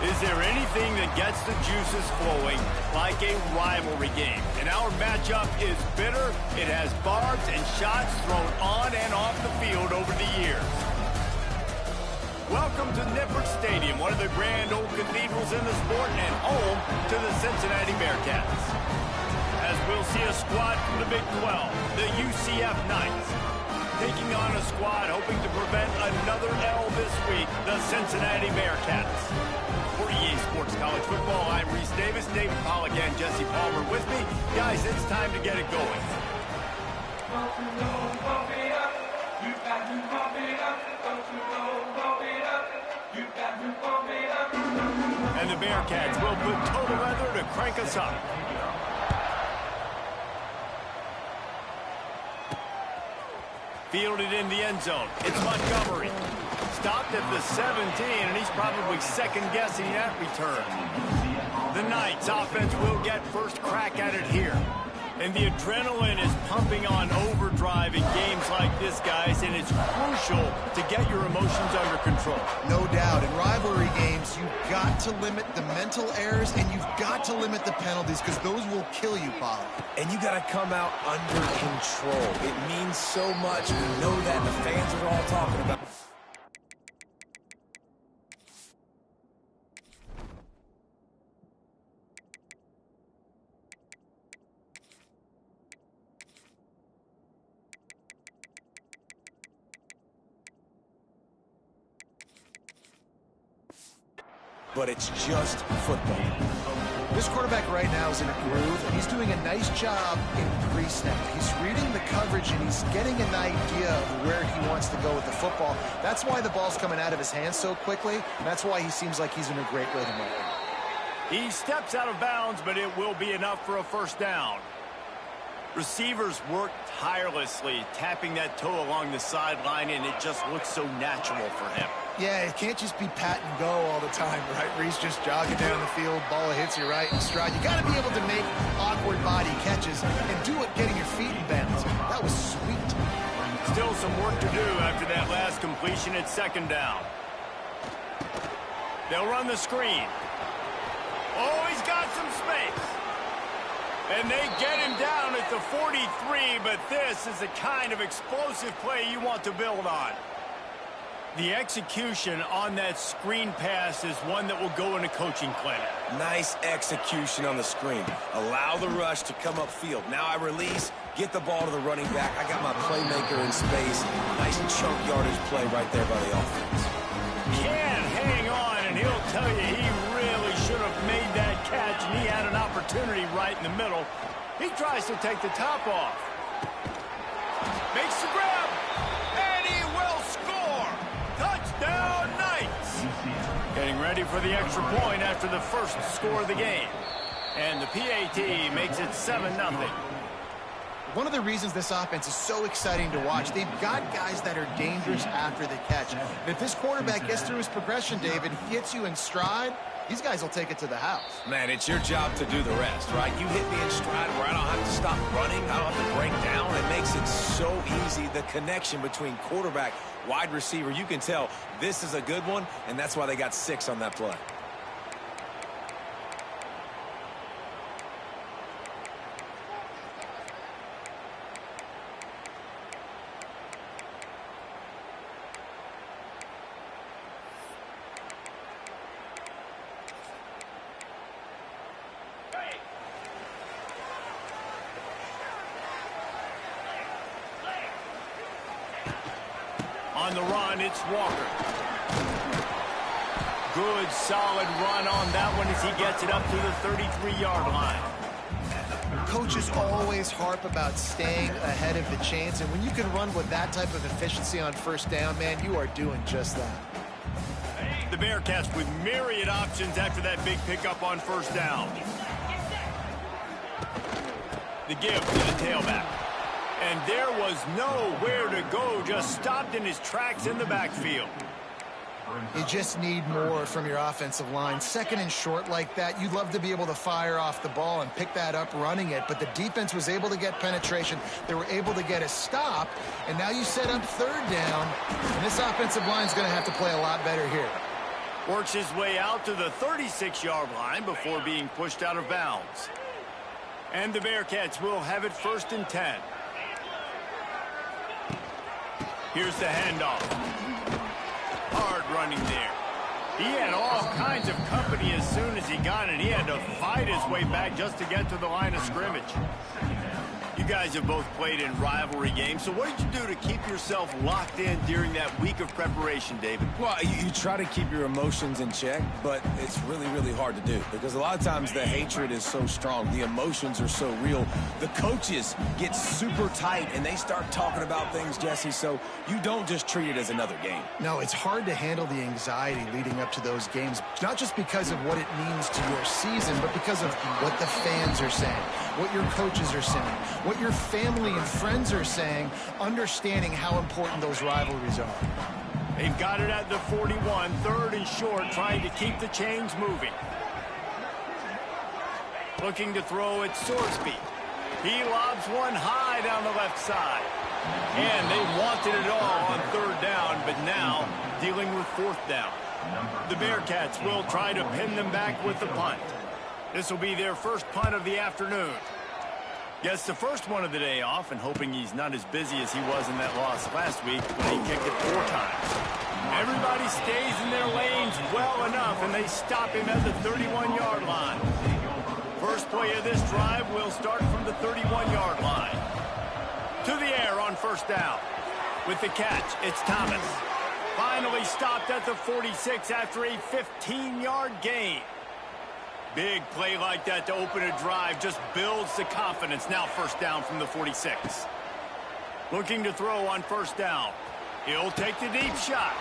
Is there anything that gets the juices flowing like a rivalry game? And our matchup is bitter. It has barbs and shots thrown on and off the field over the years. Welcome to Nippert Stadium, one of the grand old cathedrals in the sport and home to the Cincinnati Bearcats. As we'll see a squad from the Big 12, the UCF Knights, taking on a squad hoping to prevent another L this week, the Cincinnati Bearcats. For EA Sports College Football, I'm Reese Davis, David Pollack, and Jesse Palmer with me. Guys, it's time to get it going. And the Bearcats will put total leather to crank us up. Fielded in the end zone. It's Montgomery. Stopped at the 17, and he's probably second-guessing that return. The Knights offense will get first crack at it here. And the adrenaline is pumping on overdrive in games like this, guys, and it's crucial to get your emotions under control. No doubt. In rivalry games, you've got to limit the mental errors, and you've got to limit the penalties, because those will kill you, Pollard. And you got to come out under control. It means so much. We know that. The fans are all talking about it. But it's just football. This quarterback right now is in a groove, and he's doing a nice job in pre-snap. He's reading the coverage, and he's getting an idea of where he wants to go with the football. That's why the ball's coming out of his hands so quickly, and that's why he seems like he's in a great rhythm right now. He steps out of bounds, but it will be enough for a first down. Receivers work tirelessly, tapping that toe along the sideline, and it just looks so natural for him. Yeah, it can't just be pat and go all the time, right? Reese just jogging down the field, ball hits you right in stride. You got to be able to make awkward body catches and do it getting your feet in bounds. That was sweet. Still some work to do after that last completion at second down. They'll run the screen. Oh, he's got some space. And they get him down at the 43, but this is the kind of explosive play you want to build on. The execution on that screen pass is one that will go in a coaching clinic. Nice execution on the screen. Allow the rush to come upfield. Now I release, get the ball to the running back. I got my playmaker in space. Nice chunk yardage play right there by the offense. Can't hang on, and he'll tell you he really should have made that catch, and he had an opportunity right in the middle. He tries to take the top off. Makes the grab, and he will score. Touchdown, Knights. Getting ready for the extra point after the first score of the game. And the PAT makes it 7-0. One of the reasons this offense is so exciting to watch, they've got guys that are dangerous after the catch. And if this quarterback gets through his progression, David, he hits you in stride, these guys will take it to the house. Man, it's your job to do the rest, right? You hit me in stride where I don't have to stop running. I don't have to break down. It makes it so easy. The connection between quarterback, wide receiver, you can tell this is a good one, and that's why they got 6 on that play. On the run, it's Walker. Good, solid run on that one as he gets it up to the 33-yard line. Coaches always harp about staying ahead of the chains, and when you can run with that type of efficiency on first down, man, you are doing just that. The Bearcats with myriad options after that big pickup on first down. The give to the tailback. And there was nowhere to go, just stopped in his tracks in the backfield. You just need more from your offensive line. Second and short like that, you'd love to be able to fire off the ball and pick that up running it, but the defense was able to get penetration. They were able to get a stop, and now you set up third down, and this offensive line is going to have to play a lot better here. Works his way out to the 36-yard line before being pushed out of bounds. And the Bearcats will have it 1st and 10. Here's the handoff. Hard running there. He had all kinds of company as soon as he got it. He had to fight his way back just to get to the line of scrimmage. You guys have both played in rivalry games, so what did you do to keep yourself locked in during that week of preparation, David? Well, you try to keep your emotions in check, but it's really, really hard to do because a lot of times the hatred is so strong. The emotions are so real. The coaches get super tight, and they start talking about things, Jesse, so you don't just treat it as another game. No, it's hard to handle the anxiety leading up to those games, not just because of what it means to your season, but because of what the fans are saying, what your coaches are saying, what your family and friends are saying, understanding how important those rivalries are. They've got it at the 41, 3rd and short, trying to keep the chains moving. Looking to throw at Sorsby. He lobs one high down the left side. And they wanted it all on 3rd down, but now dealing with 4th down. The Bearcats will try to pin them back with the punt. This will be their first punt of the afternoon. Gets the first one of the day off and hoping he's not as busy as he was in that loss last week when he kicked it 4 times. Everybody stays in their lanes well enough, and they stop him at the 31-yard line. First play of this drive will start from the 31-yard line. To the air on 1st down. With the catch, it's Thomas. Finally stopped at the 46 after a 15-yard gain. Big play like that to open a drive just builds the confidence. Now 1st down from the 46. Looking to throw on 1st down. He'll take the deep shot.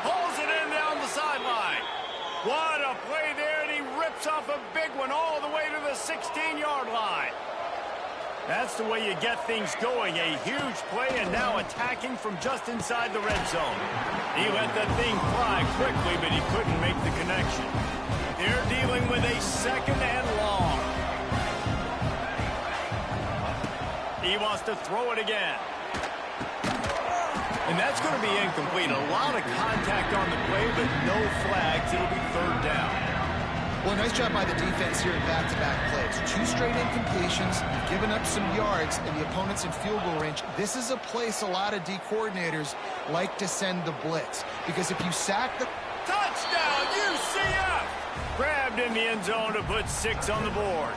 Pulls it in down the sideline. What a play there, and he rips off a big one all the way to the 16-yard line. That's the way you get things going. A huge play, and now attacking from just inside the red zone. He let that thing fly quickly, but he couldn't make the connection. They're dealing with a 2nd and long. He wants to throw it again. And that's going to be incomplete. A lot of contact on the play, but no flags. It'll be 3rd down. Well, nice job by the defense here in back-to-back plays. 2 straight incompletions, giving up some yards, and the opponent's in field goal range. This is a place a lot of D coordinators like to send the blitz. Because if you sack the... Touchdown, UCF! Grabbed in the end zone to put 6 on the board.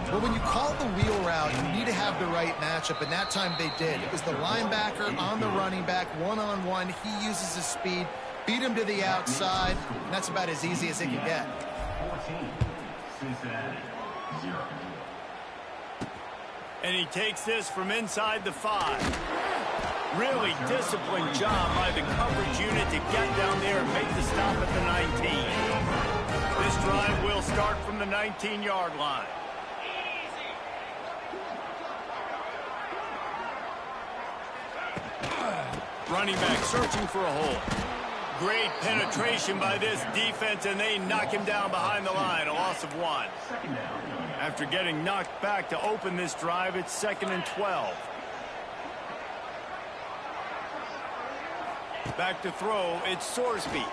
Well, when you call the wheel route, you need to have the right matchup, and that time they did. It was the linebacker on the running back, one-on-one. He uses his speed, beat him to the outside, and that's about as easy as it can get. 14, Cincinnati, 0. And he takes this from inside the 5. Really disciplined job by the coverage unit to get down there and make the stop at the 19. This drive will start from the 19-yard line. Running back searching for a hole. Great penetration by this defense, and they knock him down behind the line. A loss of 1. After getting knocked back to open this drive, it's 2nd and 12. Back to throw, it's Sorsby.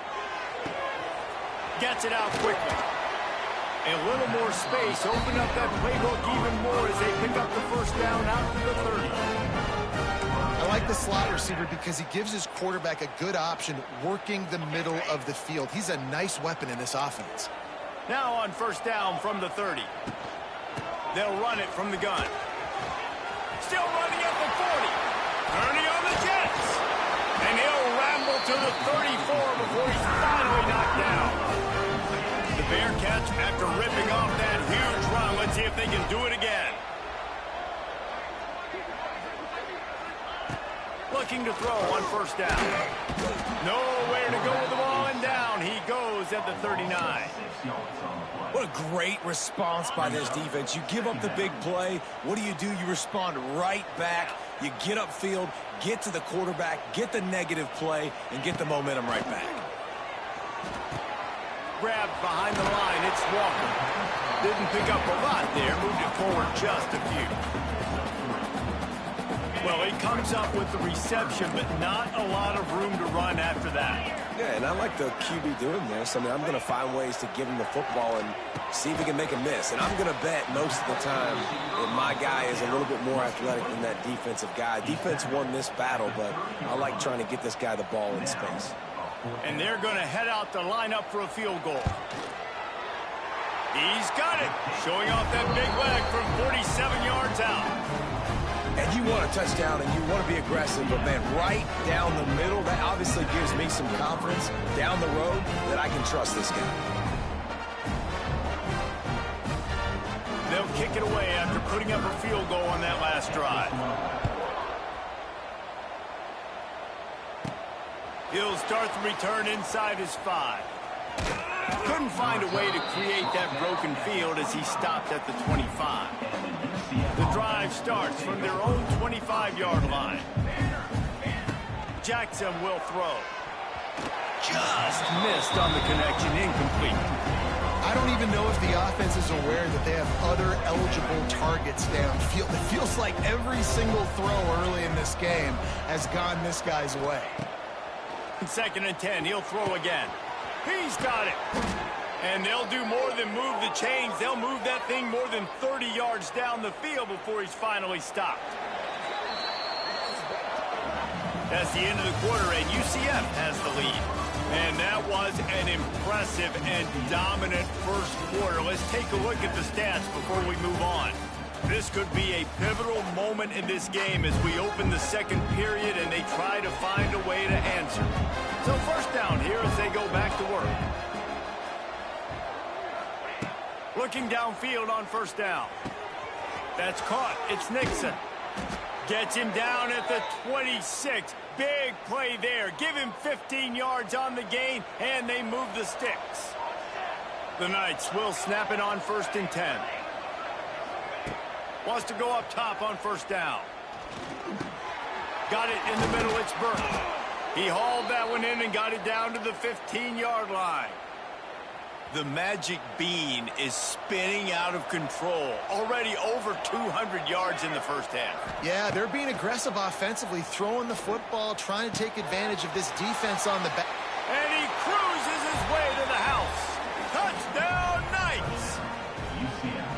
Gets it out quickly. A little more space, open up that playbook even more as they pick up the 1st down out to the 30. I like the slot receiver because he gives his quarterback a good option working the middle of the field. He's a nice weapon in this offense. Now on 1st down from the 30. They'll run it from the gun. Still running at the 40. Turning on the Jets. And he'll ramble to the 34 before he's finally knocked down. The Bearcats, after ripping off that huge run, let's see if they can do it again. Looking to throw on 1st down. Nowhere to go with the ball, and down he goes at the 39. What a great response by this defense. You give up the big play. What do? You respond right back. You get upfield, get to the quarterback, get the negative play, and get the momentum right back. Grabbed behind the line, it's Walker. Didn't pick up a lot there, moved it forward just a few. Well, he comes up with the reception, but not a lot of room to run after that. Yeah, and I like the QB doing this. I mean, I'm going to find ways to give him the football and see if he can make a miss. And I'm going to bet most of the time that my guy is a little bit more athletic than that defensive guy. Defense won this battle, but I like trying to get this guy the ball in space. And they're going to head out to line up for a field goal. He's got it, showing off that big leg from 47 yards out. And you want a touchdown and you want to be aggressive, but, man, right down the middle, that obviously gives me some confidence down the road that I can trust this guy. They'll kick it away after putting up a field goal on that last drive. He'll start the return inside his 5. Couldn't find a way to create that broken field as he stopped at the 25. The drive starts from their own 25-yard line. Jackson will throw. Just missed on the connection, incomplete. I don't even know if the offense is aware that they have other eligible targets downfield. It feels like every single throw early in this game has gone this guy's way. 2nd and 10, he'll throw again. He's got it. And they'll do more than move the chains. They'll move that thing more than 30 yards down the field before he's finally stopped. That's the end of the quarter, and UCF has the lead. And that was an impressive and dominant first quarter. Let's take a look at the stats before we move on. This could be a pivotal moment in this game as we open the second period and they try to find a way to answer. So first down here as they go back to work. Looking downfield on first down. That's caught. It's Nixon. Gets him down at the 26. Big play there. Give him 15 yards on the gain, and they move the sticks. The Knights will snap it on 1st and 10. Wants to go up top on first down. Got it in the middle. It's Burke. He hauled that one in and got it down to the 15-yard line. The magic bean is spinning out of control. Already over 200 yards in the first half. Yeah, they're being aggressive offensively, throwing the football, trying to take advantage of this defense on the back. And he cruises his way to the house. Touchdown, Knights!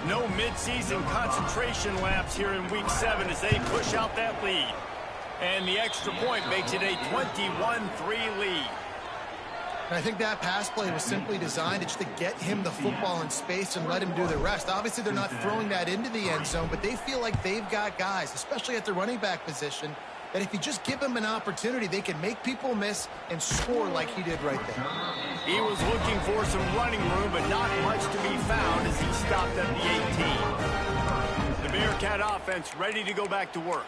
No midseason concentration laps here in Week 7 as they push out that lead. And the extra point makes it a 21-3 lead. And I think that pass play was simply designed just to get him the football in space and let him do the rest. Obviously, they're not throwing that into the end zone, but they feel like they've got guys, especially at the running back position, that if you just give them an opportunity, they can make people miss and score like he did right there. He was looking for some running room, but not much to be found as he stopped at the 18. The Bearcat offense ready to go back to work.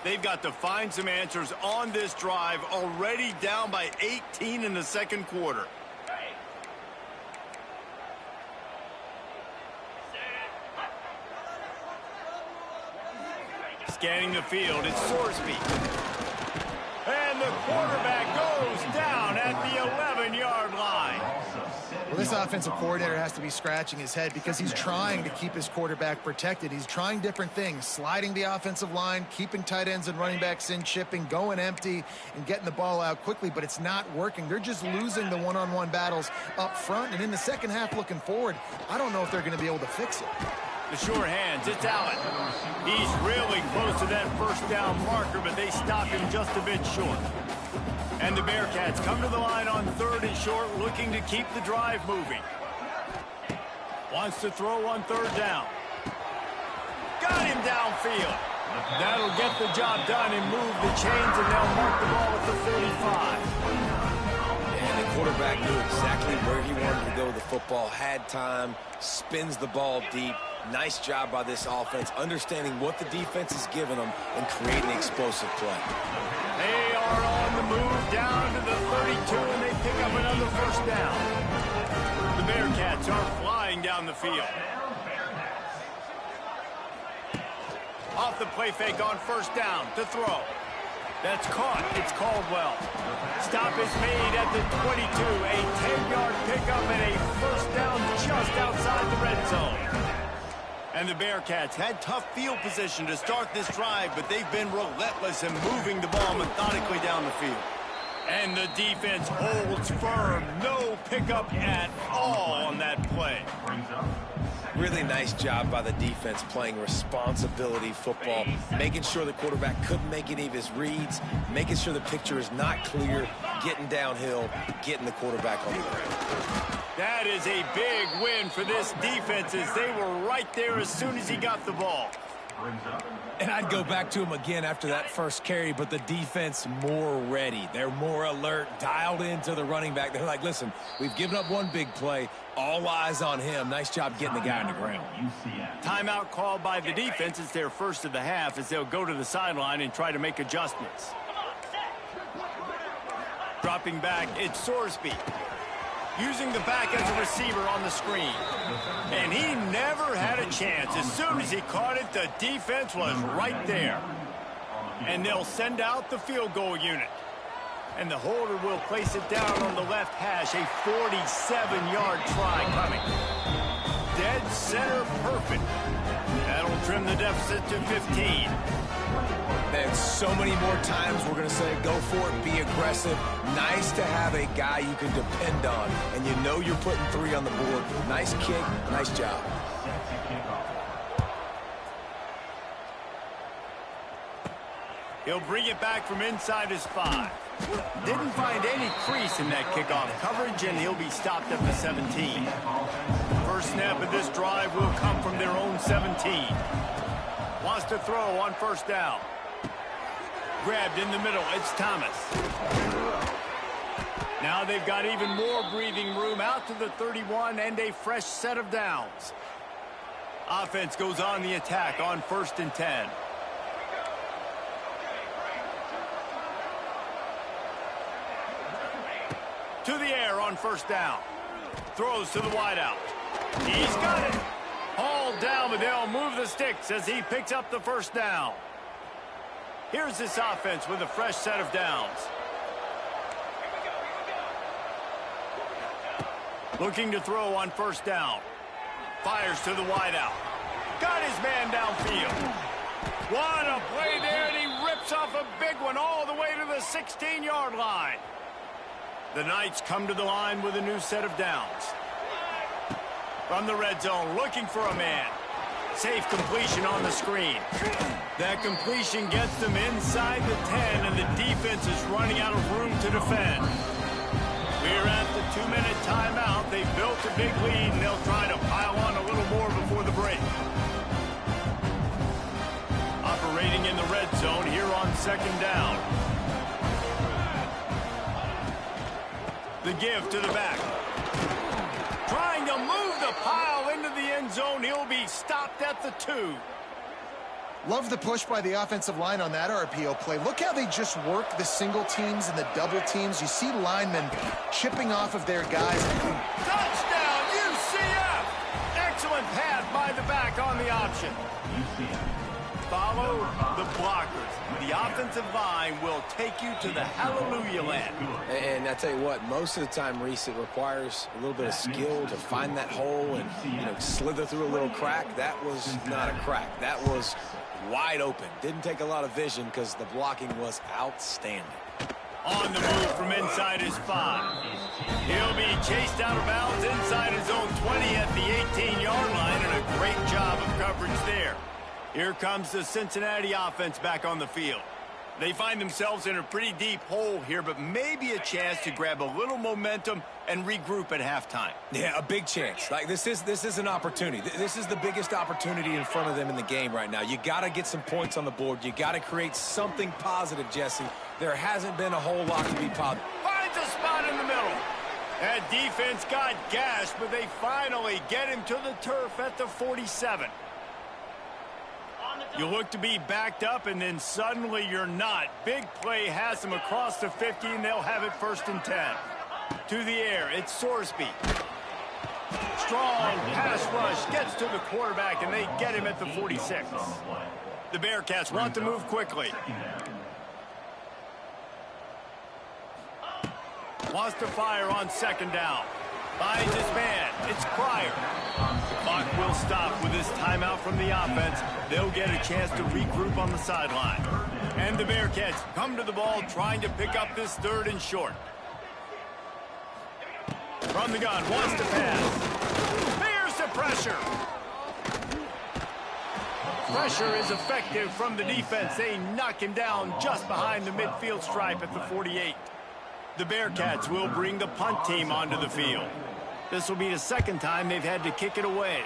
They've got to find some answers on this drive, already down by 18 in the second quarter. Scanning the field, it's Sorsby. And the quarterback goes down at the 11-yard line. Well, this offensive coordinator has to be scratching his head because he's trying to keep his quarterback protected. He's trying different things, sliding the offensive line, keeping tight ends and running backs in, chipping, going empty, and getting the ball out quickly, but it's not working. They're just losing the one-on-one battles up front, and in the second half looking forward, I don't know if they're going to be able to fix it. The sure hands, it's Allen. He's really close to that first down marker, but they stop him just a bit short. And the Bearcats come to the line on 3rd and short, looking to keep the drive moving. Wants to throw on 3rd down. Got him downfield. That'll get the job done and move the chains, and they'll mark the ball at the 45. And the quarterback knew exactly where he wanted to go with the football, had time, spins the ball deep. Nice job by this offense, understanding what the defense is giving them and creating explosive play. They are on the move down to the 32, and they pick up another first down. The Bearcats are flying down the field. Off the play fake on first down to throw. That's caught. It's Caldwell. Stop is made at the 22. A 10-yard pickup and a first down just outside the red zone. And the Bearcats had tough field position to start this drive, but they've been relentless in moving the ball methodically down the field. And the defense holds firm. No pickup at all on that play. Really nice job by the defense playing responsibility football, making sure the quarterback couldn't make any of his reads, making sure the picture is not clear, getting downhill, getting the quarterback on the ground. That is a big win for this defense as they were right there as soon as he got the ball. And I'd go back to him again after that first carry, but the defense more ready. They're more alert, dialed into the running back. They're like, listen, we've given up one big play. All eyes on him. Nice job getting the guy on the ground. Timeout called by the defense. It's their first of the half as they'll go to the sideline and try to make adjustments. Dropping back, it's Sorsby. Using the back as a receiver on the screen. And he never had a chance. As soon as he caught it, the defense was right there. And they'll send out the field goal unit. And the holder will place it down on the left hash. A 47-yard try coming. Dead center perfect. That'll trim the deficit to 15. And so many more times we're going to say, go for it, be aggressive. Nice to have a guy you can depend on, and you know you're putting 3 on the board. Nice kick, nice job. He'll bring it back from inside his 5. Didn't find any crease in that kickoff coverage, and he'll be stopped at the 17. First snap of this drive will come from their own 17. Wants to throw on first down. Grabbed in the middle, it's Thomas. Now they've got even more breathing room out to the 31 and a fresh set of downs. Offense goes on the attack on 1st and 10. To the air on first down. Throws to the wideout. He's got it. Hauled down, but they'll move the sticks as he picks up the first down. Here's this offense with a fresh set of downs. Looking to throw on first down. Fires to the wideout. Got his man downfield. What a play there, and he rips off a big one all the way to the 16-yard line. The Knights come to the line with a new set of downs. From the red zone, looking for a man. Safe completion on the screen. That completion gets them inside the 10, and the defense is running out of room to defend. We're at the 2-minute timeout. They've built a big lead, and they'll try to pile on a little more before the break. Operating in the red zone here on 2nd down. The give to the back. Trying to move the pile into the end zone. He'll be stopped at the 2. Love the push by the offensive line on that RPO play. Look how they just work the single teams and the double teams. You see linemen chipping off of their guys. Touchdown, UCF! Excellent pass by the back on the option. Follow the blockers. The offensive line will take you to the hallelujah land. And I tell you what, most of the time, Reese, it requires a little bit of skill to find that hole and slither through a little crack. That was not a crack. That was wide open. Didn't take a lot of vision because the blocking was outstanding. On the move from inside his 5. He'll be chased out of bounds inside his own 20 at the 18-yard line, and a great job of coverage there. Here comes the Cincinnati offense back on the field. They find themselves in a pretty deep hole here, but maybe a chance to grab a little momentum and regroup at halftime. Yeah, a big chance. Like this is an opportunity. This is the biggest opportunity in front of them in the game right now. You got to get some points on the board. You got to create something positive, Jesse. There hasn't been a whole lot to be positive. Finds a spot in the middle. That defense got gashed, but they finally get him to the turf at the 47. You look to be backed up, and then suddenly you're not. Big play has them across the 50, and they'll have it 1st and 10. To the air, it's Sorsby. Strong pass rush gets to the quarterback, and they get him at the 46. The Bearcats want to move quickly. Wants to fire on 2nd down. Finds his man. It's Pryor. The clock will will stop with this timeout from the offense. They'll get a chance to regroup on the sideline. And the Bearcats come to the ball trying to pick up this 3rd and short. From the gun, wants to pass. Fears the pressure. Pressure is effective from the defense. They knock him down just behind the midfield stripe at the 48. The Bearcats will bring the punt team onto the field. This will be the 2nd time they've had to kick it away.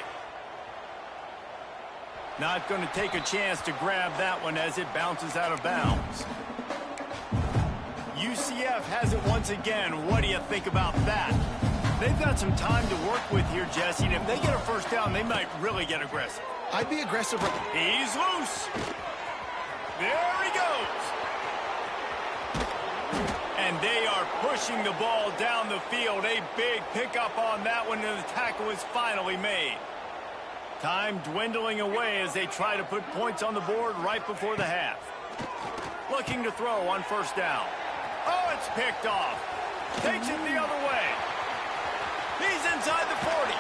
Not going to take a chance to grab that one as it bounces out of bounds. UCF has it once again. What do you think about that? They've got some time to work with here, Jesse, and if they get a 1st down, they might really get aggressive. I'd be aggressive. He's loose. There he goes. And they are pushing the ball down the field. A big pickup on that one, and the tackle is finally made. Time dwindling away as they try to put points on the board right before the half. Looking to throw on 1st down. Oh, it's picked off. Takes it the other way. He's inside the 40.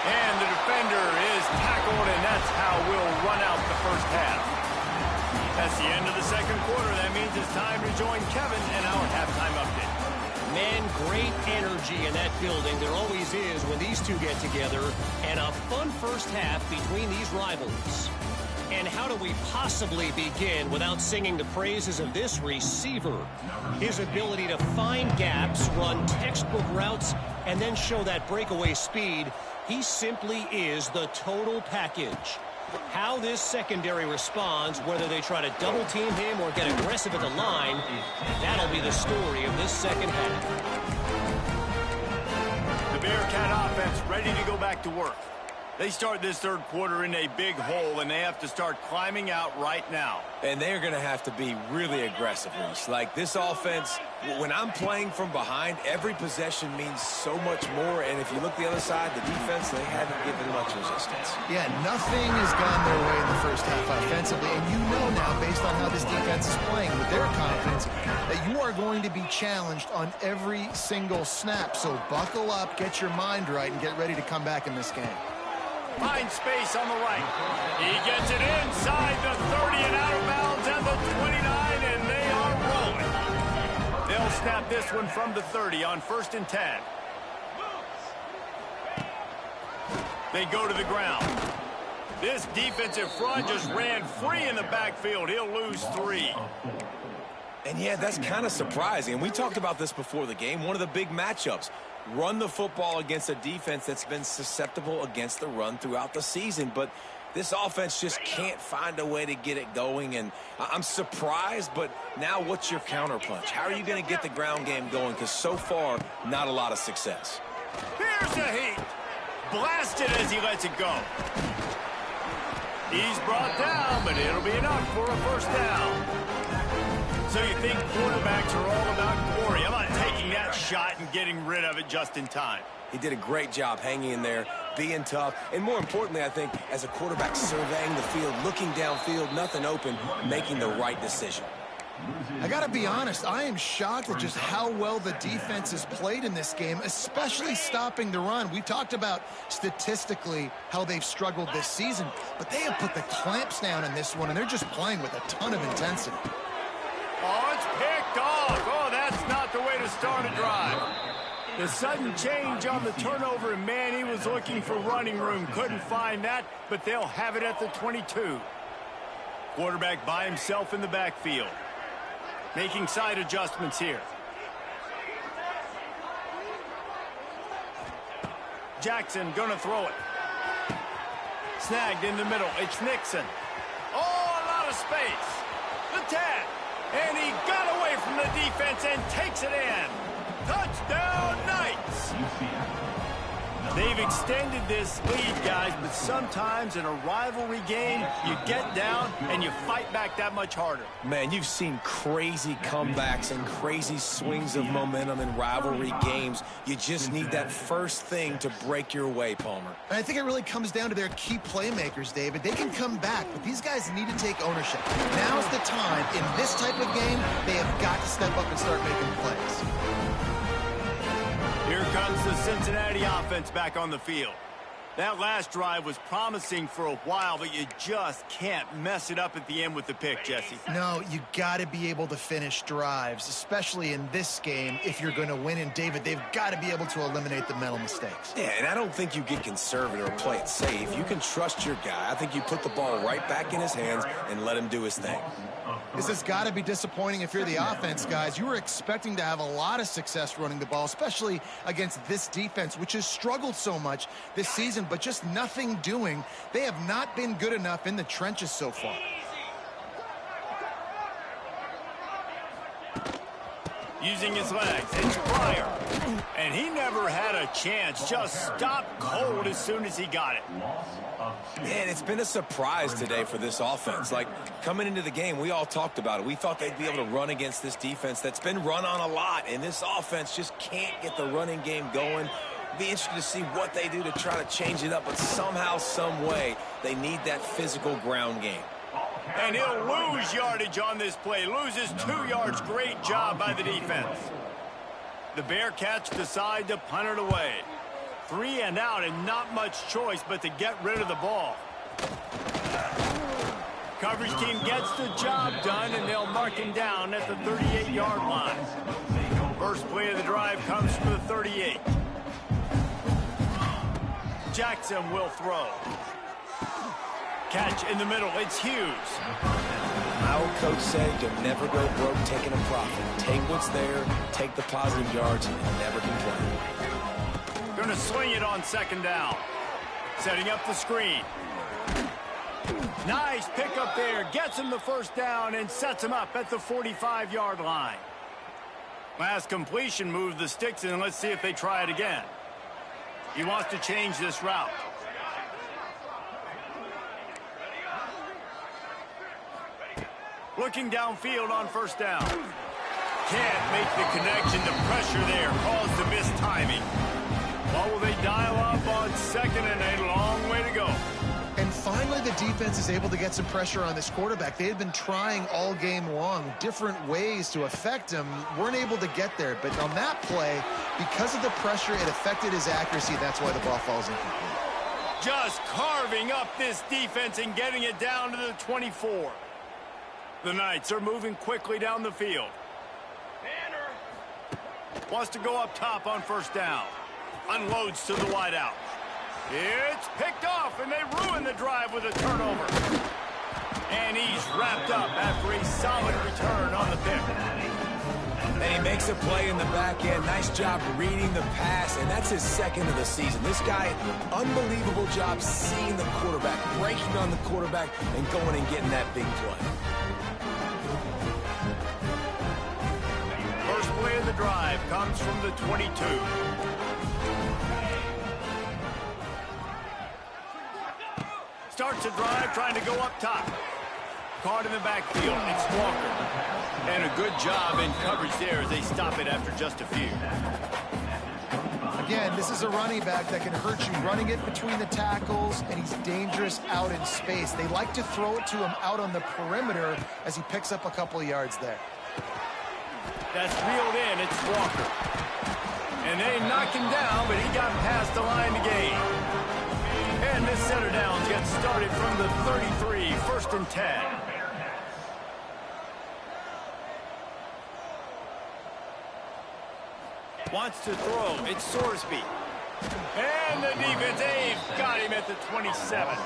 And the defender is tackled, and that's how we'll run out the 1st half. That's the end of the 2nd quarter. That means it's time to join Kevin in our halftime update. Man, great energy in that building. There always is when these two get together. And a fun 1st half between these rivals. And how do we possibly begin without singing the praises of this receiver? His ability to find gaps, run textbook routes, and then show that breakaway speed. He simply is the total package. How this secondary responds, whether they try to double team him or get aggressive at the line, that'll be the story of this 2nd half. The Bearcat offense ready to go back to work. They start this 3rd quarter in a big hole, and they have to start climbing out right now. And they're going to have to be really aggressive, Reese. Like, this offense, when I'm playing from behind, every possession means so much more. And if you look the other side, the defense, they haven't given much resistance. Yeah, nothing has gone their way in the 1st half offensively. And you know now, based on how this defense is playing with their confidence, that you are going to be challenged on every single snap. So buckle up, get your mind right, and get ready to come back in this game. Finds space on the right. He gets it inside the 30 and out of bounds at the 29, and they are rolling. They'll snap this one from the 30 on 1st and 10. They go to the ground. This defensive front just ran free in the backfield. He'll lose 3. And yeah, that's kind of surprising. And we talked about this before the game. One of the big matchups. Run the football against a defense that's been susceptible against the run throughout the season. But this offense just can't find a way to get it going. And I'm surprised, but now what's your counterpunch? How are you going to get the ground game going? Because so far, not a lot of success. Here's the heat. Blasted as he lets it go. He's brought down, but it'll be enough for a 1st down. So you think quarterbacks are all about glory. I'm not taking that shot and getting rid of it just in time. He did a great job hanging in there, being tough, and more importantly, I think, as a quarterback surveying the field, looking downfield, nothing open, making the right decision. I got to be honest, I am shocked at just how well the defense has played in this game, especially stopping the run. We talked about statistically how they've struggled this season, but they have put the clamps down in this one, and they're just playing with a ton of intensity. Oh, it's picked off. Oh, that's not the way to start a drive. The sudden change on the turnover, and man, he was looking for running room. Couldn't find that, but they'll have it at the 22. Quarterback by himself in the backfield. Making side adjustments here. Jackson gonna throw it. Snagged in the middle. It's Nixon. Oh, a lot of space. The tag. And he got away from the defense and takes it in. Touchdown, Knights! They've extended this lead, guys, but sometimes in a rivalry game, you get down and you fight back that much harder. Man, you've seen crazy comebacks and crazy swings of momentum in rivalry games. You just need that first thing to break your way, Palmer. And I think it really comes down to their key playmakers, David. They can come back, but these guys need to take ownership. Now's the time. In this type of game, they have got to step up and start making plays. Here comes the Cincinnati offense back on the field. That last drive was promising for a while, but you just can't mess it up at the end with the pick, Jesse. No, you got to be able to finish drives, especially in this game if you're going to win. And, David, they've got to be able to eliminate the mental mistakes. Yeah, and I don't think you get conservative or play it safe. You can trust your guy. I think you put the ball right back in his hands and let him do his thing. This has got to be disappointing if you're the offense, guys. You were expecting to have a lot of success running the ball, especially against this defense, which has struggled so much this season, but just nothing doing. They have not been good enough in the trenches so far. Using his legs, it's Pryor. And he never had a chance. Just stopped cold as soon as he got it. Man, it's been a surprise today for this offense. Like, coming into the game, we all talked about it. We thought they'd be able to run against this defense that's been run on a lot, and this offense just can't get the running game going. Be interested to see what they do to try to change it up, but somehow, some way, they need that physical ground game. And he'll lose yardage on this play. Loses 2 yards. Great job by the defense. The Bearcats decide to punt it away. 3 and out, and not much choice but to get rid of the ball. Coverage team gets the job done, and they'll mark him down at the 38-yard line. First play of the drive comes from the 38. Jackson will throw. Catch in the middle. It's Hughes. My old coach said you'll never go broke taking a profit. Take what's there, take the positive yards, and never complain. Going to swing it on second down. Setting up the screen. Nice pickup there. Gets him the first down and sets him up at the 45-yard line. Last completion moved the sticks in. Let's see if they try it again. He wants to change this route. Looking downfield on first down. Can't make the connection. The pressure there caused the missed timing. Well, will they dial up on second and a long way to go? And finally, the defense is able to get some pressure on this quarterback. They had been trying all game long different ways to affect him. Weren't able to get there. But on that play, because of the pressure, it affected his accuracy. That's why the ball falls incomplete. Just carving up this defense and getting it down to the 24. The Knights are moving quickly down the field. Wants to go up top on first down. Unloads to the wideout. It's picked off, and they ruin the drive with a turnover. And he's wrapped up after a solid return on the pick. And he makes a play in the back end. Nice job reading the pass, and that's his second of the season. This guy, unbelievable job seeing the quarterback, breaking on the quarterback, and going and getting that big play. First play of the drive comes from the 22. Starts a drive trying to go up top. Caught in the backfield. It's Walker. And a good job in coverage there as they stop it after just a few. Again, this is a running back that can hurt you running it between the tackles, and he's dangerous out in space. They like to throw it to him out on the perimeter as he picks up a couple of yards there. That's reeled in. It's Walker. And they knock him down, but he got past the line to gain. And this center down gets started from the 33, first and 10. Wants to throw. It's Sorsby. And the defense, they've got him at the 27.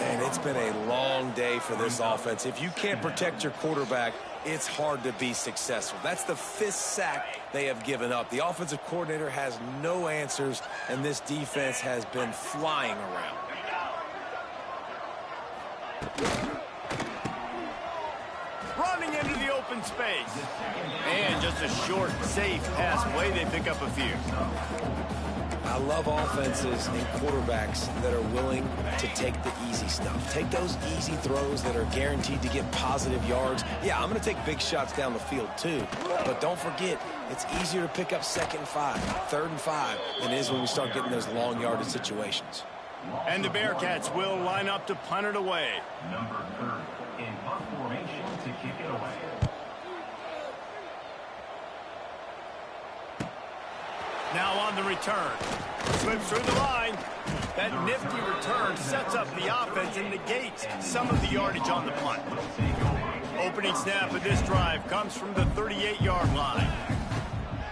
And it's been a long day for this offense. If you can't protect your quarterback, it's hard to be successful. That's the 5th sack they have given up. The offensive coordinator has no answers, and this defense has been flying around. Running into the open space. And just a short, safe pass play. They pick up a few. I love offenses and quarterbacks that are willing to take the easy stuff. Take those easy throws that are guaranteed to get positive yards. Yeah, I'm going to take big shots down the field too. But don't forget, it's easier to pick up 2nd and 5, 3rd and 5 than it is when we start getting those long yardage situations. And the Bearcats will line up to punt it away. Number 3 in punt formation to kick it away. Now on the return. Slips through the line. That nifty return sets up the offense and negates some of the yardage on the punt. Opening snap of this drive comes from the 38-yard line.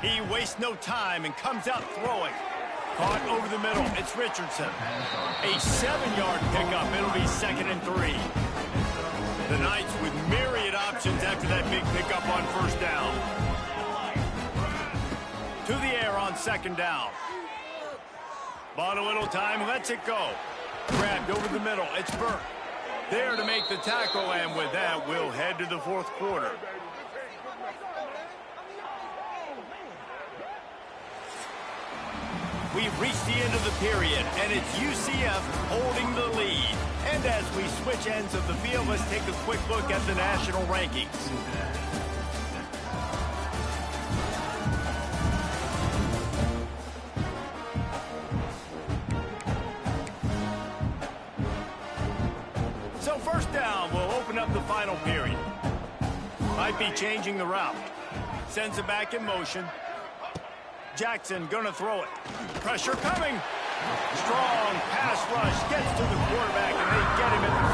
He wastes no time and comes out throwing. Caught over the middle. It's Richardson. A 7-yard pickup. It'll be 2nd and 3. The Knights with myriad options after that big pickup on 1st down. To the air on 2nd down. Bought a little time, lets it go. Grabbed over the middle. It's Burke. There to make the tackle, and with that, we'll head to the 4th quarter. We've reached the end of the period, and it's UCF holding the lead. And as we switch ends of the field, let's take a quick look at the national rankings. So 1st down will open up the final period. Might be changing the route. Sends it back in motion. Jackson gonna throw it. Pressure coming. Strong pass rush gets to the quarterback, and they get him at the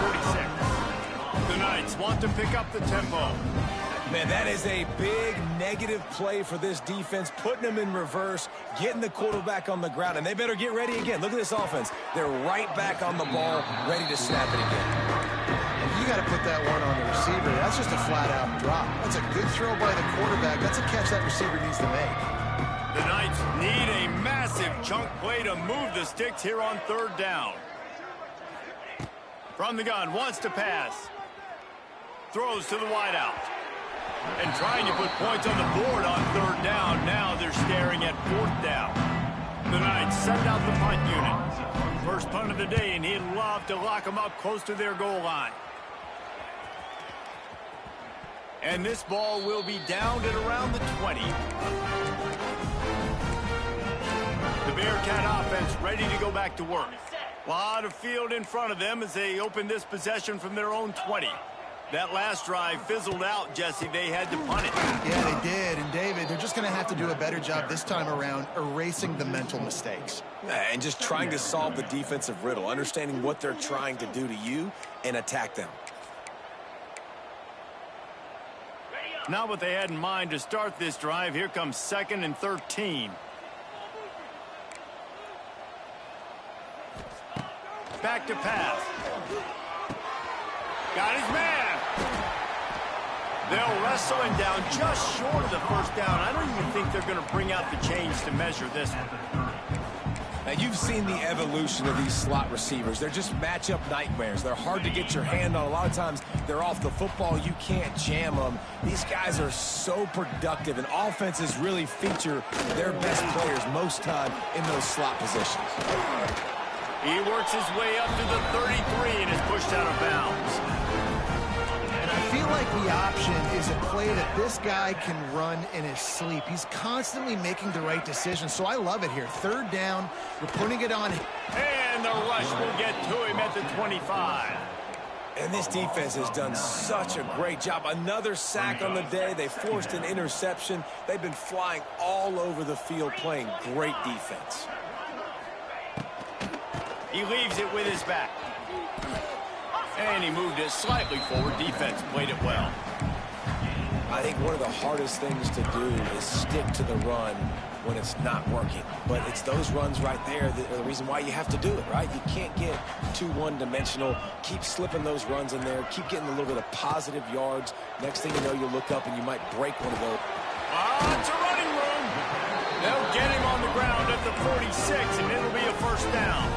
46. The Knights want to pick up the tempo. Man, that is a big negative play for this defense, putting them in reverse, getting the quarterback on the ground, and they better get ready again. Look at this offense. They're right back on the ball, ready to snap it again. And you got to put that one on the receiver. That's just a flat-out drop. That's a good throw by the quarterback. That's a catch that receiver needs to make. The Knights need a massive chunk play to move the sticks here on 3rd down. From the gun, wants to pass. Throws to the wideout. And trying to put points on the board on 3rd down. Now they're staring at 4th down. The Knights send out the punt unit. First punt of the day, and he'd love to lock them up close to their goal line. And this ball will be downed at around the 20. The Bearcat offense ready to go back to work. A lot of field in front of them as they open this possession from their own 20. That last drive fizzled out, Jesse. They had to punt it. Yeah, they did. And, David, they're just going to have to do a better job this time around erasing the mental mistakes. And just trying to solve the defensive riddle, understanding what they're trying to do to you and attack them. Not what they had in mind to start this drive. Here comes 2nd and 13. Back to pass. Got his man. They'll wrestle him down just short of the 1st down. I don't even think they're going to bring out the chains to measure this one. Now, you've seen the evolution of these slot receivers. They're just matchup nightmares. They're hard to get your hand on. A lot of times, they're off the football. You can't jam them. These guys are so productive, and offenses really feature their best players most time in those slot positions. He works his way up to the 33 and is pushed out of bounds. And I feel like the option is a play that this guy can run in his sleep. He's constantly making the right decision, so I love it here. 3rd down, you're putting it on. And the rush will get to him at the 25. And this defense has done such a great job. Another sack on the day. They forced an interception. They've been flying all over the field playing great defense. He leaves it with his back. And he moved it slightly forward. Defense played it well. I think one of the hardest things to do is stick to the run when it's not working. But it's those runs right there that are the reason why you have to do it, right? You can't get too one-dimensional. Keep slipping those runs in there. Keep getting a little bit of positive yards. Next thing you know, you look up and you might break one of those. It's a running room. They'll get him on the ground at the 46, and it'll be a 1st down.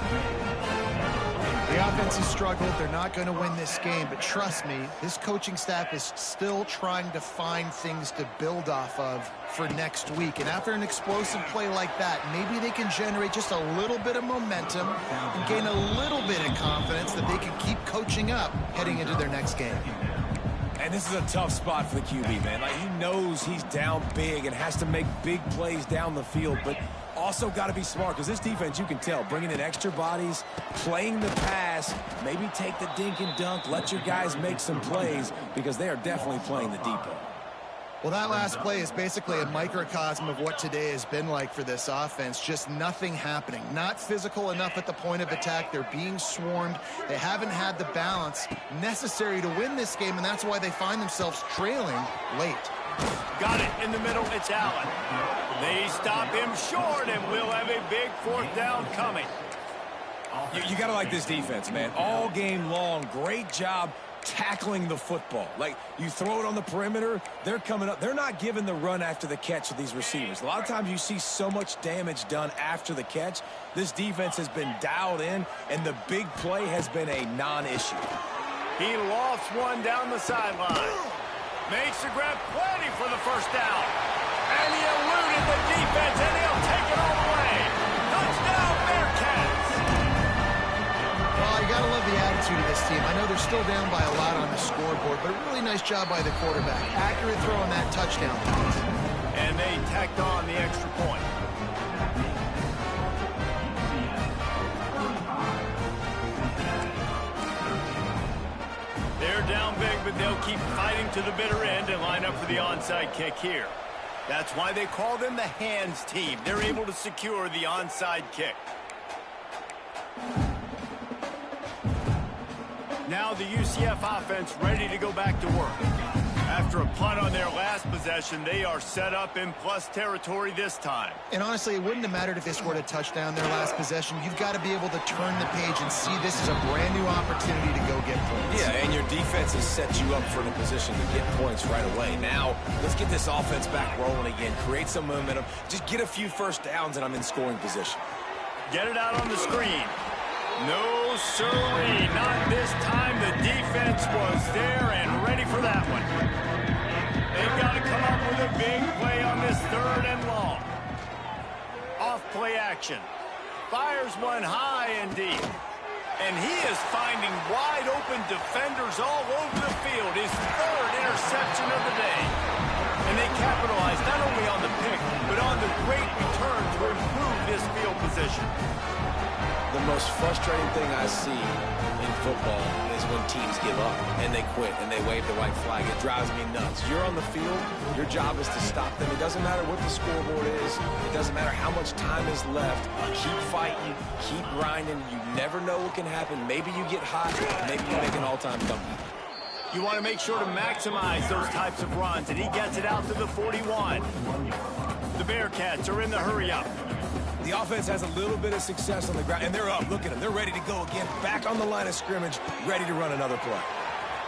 The offense has struggled. They're not going to win this game, but trust me, this coaching staff is still trying to find things to build off of for next week. And after an explosive play like that, maybe they can generate just a little bit of momentum and gain a little bit of confidence that they can keep coaching up heading into their next game. And this is a tough spot for the QB, man. Like, he knows he's down big and has to make big plays down the field, but also got to be smart, because this defense, you can tell, bringing in extra bodies, playing the pass, maybe take the dink and dunk, let your guys make some plays, because they are definitely playing the deep end. Well, that last play is basically a microcosm of what today has been like for this offense. Just nothing happening. Not physical enough at the point of attack. They're being swarmed. They haven't had the balance necessary to win this game, and that's why they find themselves trailing late. Got it in the middle. It's Allen. They stop him short, and we'll have a big fourth down coming. You got to like this defense, man. All game long, great job tackling the football. Like, you throw it on the perimeter, they're coming up. They're not giving the run after the catch of these receivers. A lot of times you see so much damage done after the catch. This defense has been dialed in, and the big play has been a non-issue. He lofts one down the sideline. Makes the grab, plenty for the first down. And he eluded the defense, and he'll take it all the way. Touchdown, Bearcats! Well, you got to love the attitude of this team. I know they're still down by a lot on the scoreboard, but a really nice job by the quarterback. Accurate throw on that touchdown pass. And they tacked on the extra point. They're down big, but they'll keep fighting to the bitter end and line up for the onside kick here. That's why they call them the hands team. They're able to secure the onside kick. Now the UCF offense ready to go back to work. After a punt on their last possession, they are set up in plus territory this time. And honestly, it wouldn't have mattered if they scored a touchdown their last possession. You've got to be able to turn the page and see this is a brand new opportunity to go get points. Yeah, and your defense has set you up for the position to get points right away. Now, let's get this offense back rolling again. Create some momentum. Just get a few first downs, and I'm in scoring position. Get it out on the screen. No, sirree, not this time. The defense was there and ready for that one. They've got to come up with a big play on this third and long. Off play action. Fires one high and deep. And he is finding wide open defenders all over the field. His third interception of the day. And they capitalize not only on the pick, but on the great return to improve this field position. The most frustrating thing I see in football is when teams give up and they quit and they wave the white flag. It drives me nuts. You're on the field. Your job is to stop them. It doesn't matter what the scoreboard is. It doesn't matter how much time is left. Keep fighting. Keep grinding. You never know what can happen. Maybe you get hot. Maybe you make an all-time comeback. You want to make sure to maximize those types of runs, and he gets it out to the 41. The Bearcats are in the hurry-up. The offense has a little bit of success on the ground, and they're up. Look at them. They're ready to go again. Back on the line of scrimmage, ready to run another play.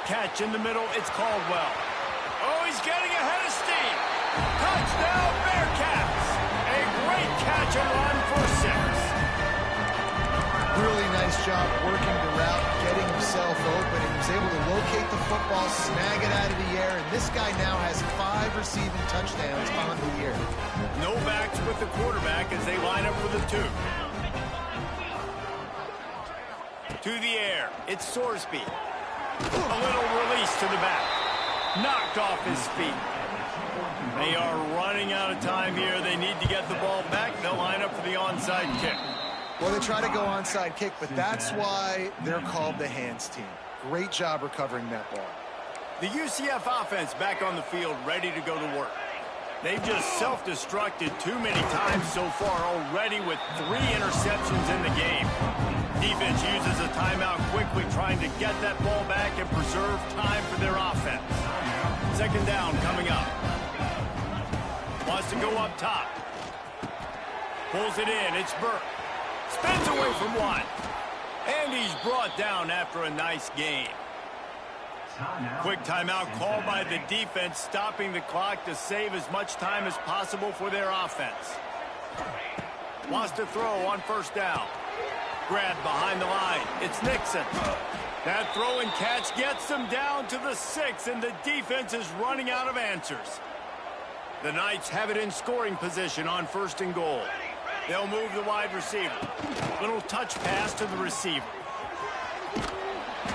Catch in the middle. It's Caldwell. Oh, he's getting ahead of steam. Touchdown, Bearcats. A great catch and run for 6. Really nice job working the route, getting himself open, and he was able to locate the football, snag it out of the air, and this guy now has 5 receiving touchdowns on the year. No backs with the quarterback as they line up for the 2. To the air. It's Sorsby. A little release to the back. Knocked off his feet. They are running out of time here. They need to get the ball back. They'll line up for the onside kick. Well, they try to go onside kick, but that's why they're called the hands team. Great job recovering that ball. The UCF offense back on the field, ready to go to work. They've just self-destructed too many times so far already with 3 interceptions in the game. Defense uses a timeout quickly, trying to get that ball back and preserve time for their offense. Second down coming up. Wants to go up top. Pulls it in. It's Burke. Spins away from one. And he's brought down after a nice gain. Quick timeout called by the defense, stopping the clock to save as much time as possible for their offense. Wants to throw on first down. Grabbed behind the line. It's Nixon. That throw and catch gets them down to the 6, and the defense is running out of answers. The Knights have it in scoring position on 1st and goal. They'll move the wide receiver. Little touch pass to the receiver.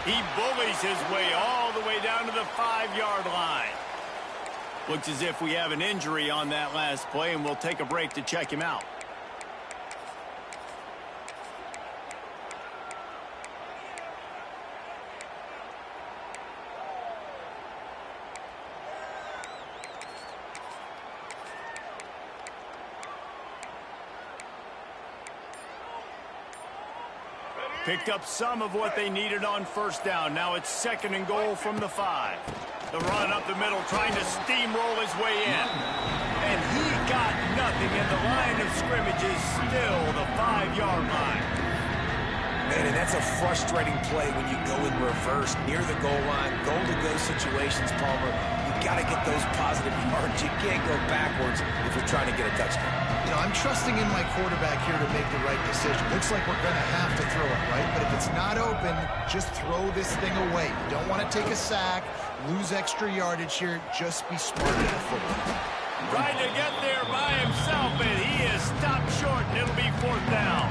He bullies his way all the way down to the 5-yard line. Looks as if we have an injury on that last play, and we'll take a break to check him out. Picked up some of what they needed on first down. Now it's 2nd and goal from the 5. The run up the middle, trying to steamroll his way in. And he got nothing, and the line of scrimmage is still the 5-yard line. Man, and that's a frustrating play when you go in reverse near the goal line, goal-to-go situations, Palmer. You got to get those positive yards. You can't go backwards if you're trying to get a touchdown. You know, I'm trusting in my quarterback here to make the right decision. Looks like we're going to have to throw it, right? But if it's not open, just throw this thing away. You don't want to take a sack, lose extra yardage here. Just be smart with the football. Trying to get there by himself, and he is stopped short, and it'll be 4th down.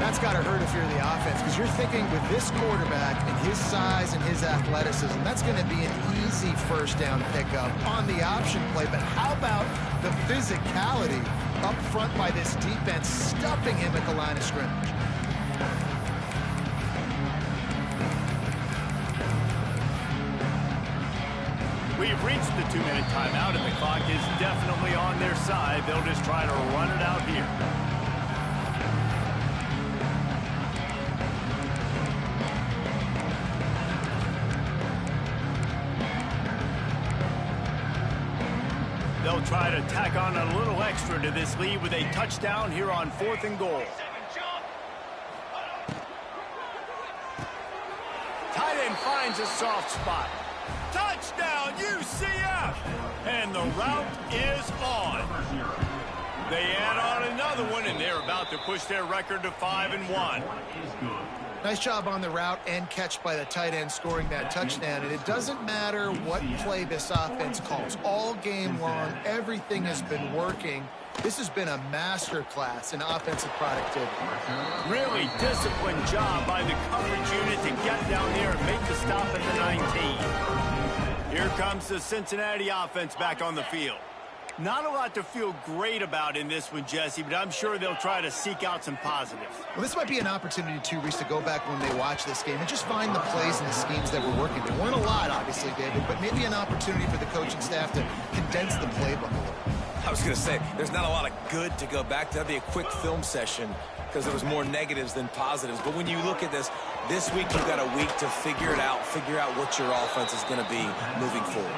That's got to hurt if you're the offense, because you're thinking with this quarterback and his size and his athleticism, that's going to be an easy first down pickup on the option play. But how about the physicality up front by this defense, stuffing him at the line of scrimmage? We've reached the 2-minute timeout, and the clock is definitely on their side. They'll just try to run it out here. They'll try to tack on a little extra to this lead with a touchdown here on 4th and goal. Tight end finds a soft spot. Touchdown, UCF! And the route is on. They add on another one, and they're about to push their record to 5-1. Nice job on the route and catch by the tight end scoring that touchdown. And it doesn't matter what play this offense calls. All game long, everything has been working. This has been a masterclass in offensive productivity. Really disciplined job by the coverage unit to get down there and make the stop at the 19. Here comes the Cincinnati offense back on the field. Not a lot to feel great about in this one, Jesse, but I'm sure they'll try to seek out some positives. Well, this might be an opportunity, too, Reese, to go back when they watch this game and just find the plays and the schemes that were working. There weren't a lot, obviously, David, but maybe an opportunity for the coaching staff to condense the playbook a little. I was going to say, there's not a lot of good to go back to. That'd be a quick film session because there was more negatives than positives. But when you look at this week you've got a week to figure it out, figure out what your offense is going to be moving forward.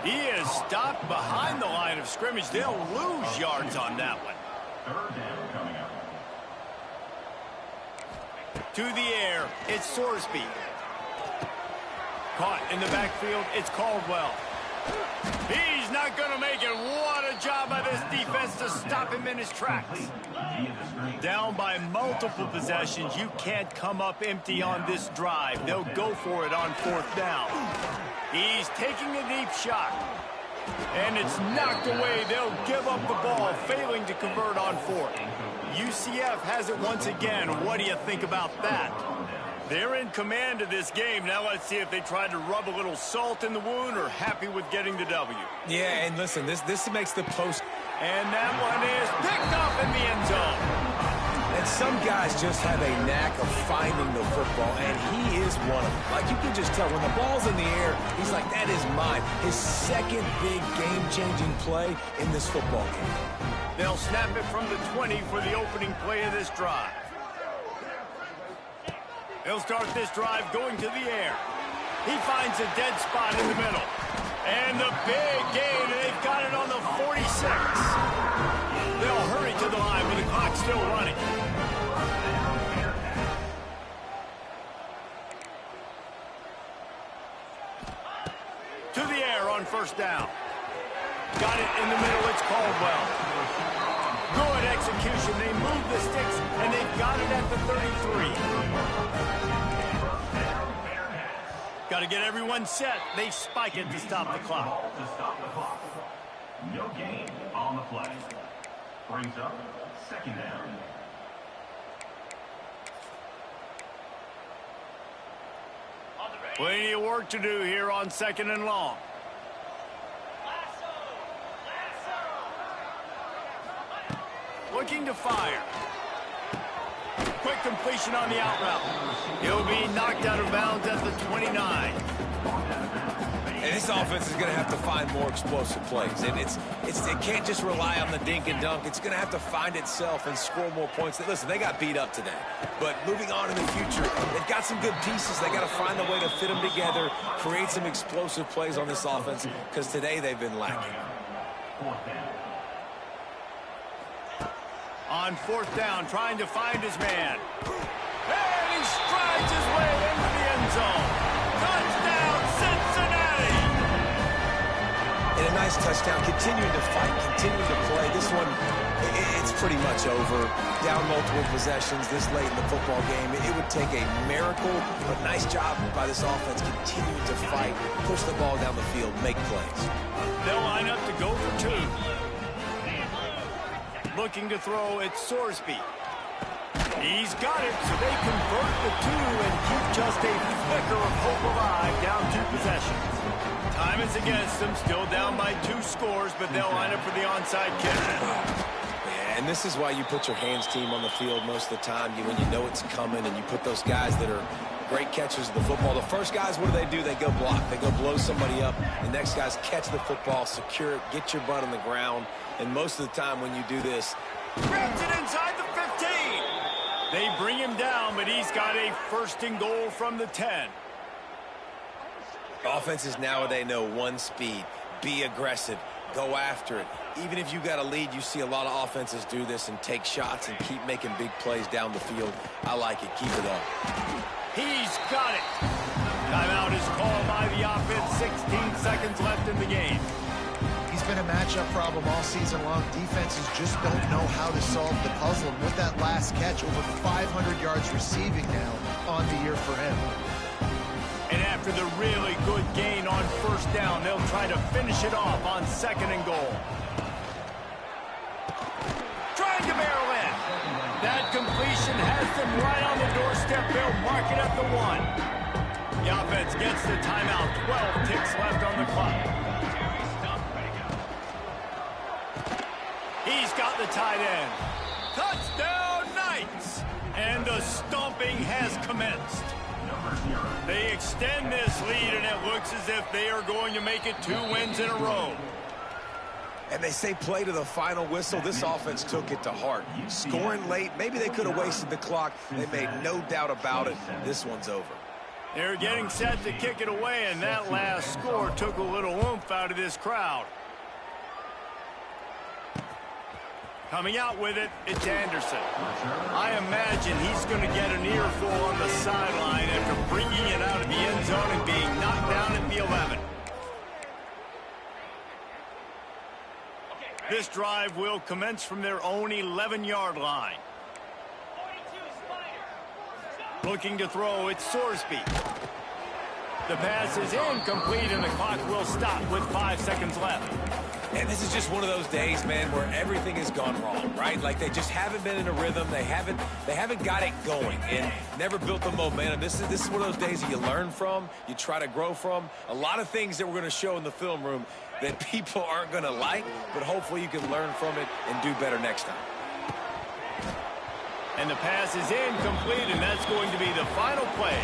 He is stopped behind the line of scrimmage. They'll lose yards on that one. 3rd down coming up. To the air, it's Sorsby. Caught in the backfield, it's Caldwell. He's not going to make it. What a job by this defense to stop him in his tracks. Down by multiple possessions. You can't come up empty on this drive. They'll go for it on 4th down. He's taking a deep shot. And it's knocked away. They'll give up the ball, failing to convert on 4th. UCF has it once again. What do you think about that? They're in command of this game. Now let's see if they try to rub a little salt in the wound or happy with getting the W. Yeah, and listen, this makes the post. And that one is picked off in the end zone. And some guys just have a knack of finding the football, and he is one of them. Like, you can just tell when the ball's in the air, he's like, that is mine. His second big game-changing play in this football game. They'll snap it from the 20 for the opening play of this drive. He'll start this drive going to the air. He finds a dead spot in the middle. And the big gain, and they've got it on the 46. They'll hurry to the line with the clock still running. To the air on 1st down. Got it in the middle, it's Caldwell. Good execution. They move the sticks, and they've got it at the 33. Got to get everyone set. They spike it to stop the clock. No gain on the play. Brings up 2nd down. Plenty of work to do here on 2nd and long. Looking to fire. Quick completion on the out route. He'll be knocked out of bounds at the 29. And this offense is going to have to find more explosive plays. And it can't just rely on the dink and dunk. It's going to have to find itself and score more points. Listen, they got beat up today. But moving on in the future, they've got some good pieces. They got to find a way to fit them together, create some explosive plays on this offense, because today they've been lacking. On fourth down, trying to find his man. And he strides his way into the end zone. Touchdown, Cincinnati! And a nice touchdown, continuing to fight, continuing to play. This one, it's pretty much over. Down multiple possessions this late in the football game. It would take a miracle, but nice job by this offense continuing to fight, push the ball down the field, make plays. They'll line up to go for two. Looking to throw, it's Sorsby. He's got it, so they convert the two and keep just a flicker of hope alive, down 2 possessions. Time is against them, still down by 2 scores, but they'll line up for the onside kick. And this is why you put your hands team on the field most of the time, when you know it's coming, and you put those guys that are great catchers of the football. The first guys, what do? They go block. They go blow somebody up. The next guys catch the football, secure it, get your butt on the ground. And most of the time when you do this, grabs it inside the 15. They bring him down, but he's got a 1st and goal from the 10. Offenses nowadays know one speed. Be aggressive. Go after it. Even if you got a lead, you see a lot of offenses do this and take shots and keep making big plays down the field. I like it. Keep it up. He's got it. Timeout is called by the offense. 16 seconds left in the game. He's been a matchup problem all season long. Defenses just don't know how to solve the puzzle. And with that last catch, over 500 yards receiving now on the year for him. And after the really good gain on 1st down, they'll try to finish it off on 2nd and goal. Trying to barrel in. That completion has them right on the doorstep. They'll mark it at the 1. The offense gets the timeout. 12 ticks left on the clock. He's got the tight end. Touchdown, Knights! And the stomping has commenced. They extend this lead, and it looks as if they are going to make it 2 wins in a row. And they say play to the final whistle. This offense took it to heart. Scoring late, maybe they could have wasted the clock. They made no doubt about it. This one's over. They're getting set to kick it away, and that last score took a little oomph out of this crowd. Coming out with it, it's Anderson. I imagine he's going to get an earful on the sideline after bringing it out of the end zone and being knocked down at the 11. This drive will commence from their own 11-yard line. Looking to throw, it's Sorsby. The pass is incomplete, and the clock will stop with 5 seconds left. And this is just one of those days, man, where everything has gone wrong, right? Like they just haven't been in a rhythm. They haven't got it going and never built the momentum. This is one of those days that you learn from, you try to grow from. A lot of things that we're going to show in the film room that people aren't going to like, but hopefully you can learn from it and do better next time. And the pass is incomplete, and that's going to be the final play.